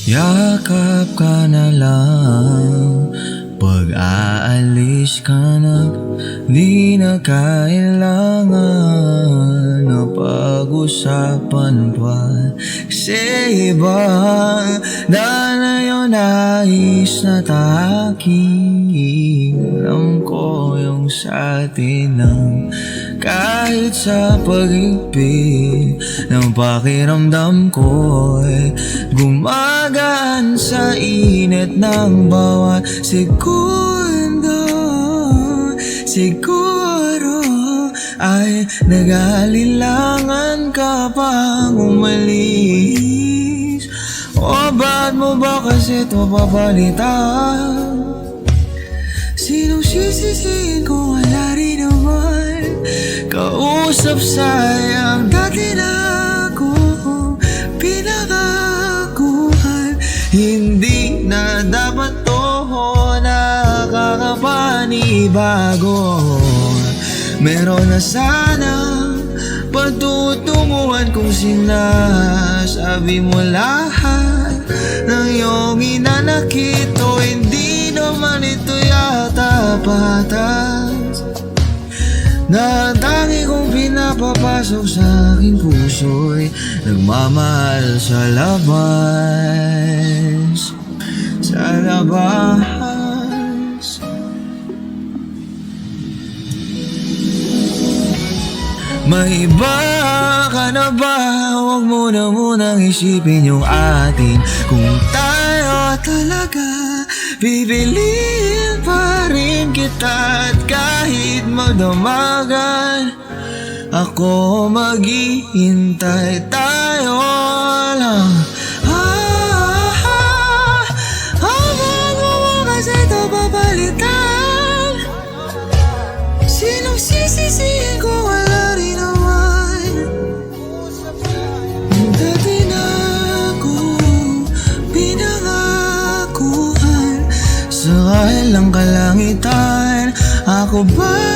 Yakap ka na lang pag-aalis ka na. Di na kailangan na pag-usapan pa. Kasi iba dahil na yun nais na taking. Alam ko yung sa atin ng kahit sa pag-ibig ng pakiramdam ko'y gumagaan sa init ng bawat segundo. Siguro ay nag-aalilangan ka pang umalis. O ba't mo ba kasi ito papalitan? Sinong sisisihin kung wala rin naman kausap sayang dati na akong pinakakuhan. Hindi na dapat to nakakapanibago. Meron na sana patutunguhan kung sinasabi mo lahat ng iyong inanakit. O hindi naman ito yata patas na tangi kong pinapapasok sa aking puso'y nagmamahal sa labas. Sa labas. May iba ka na ba? Huwag mo na munang isipin yung atin. Kung tayo talaga, pipiliin pa rin kita. At kahit magdamagan, ako maghihintay. Tayo lang. Habang mo kasi ito papalitan. Sinong sisisihin ko wala rin naman. Dati na ako pinangakuhan sa kailang kalangitan. Ako ba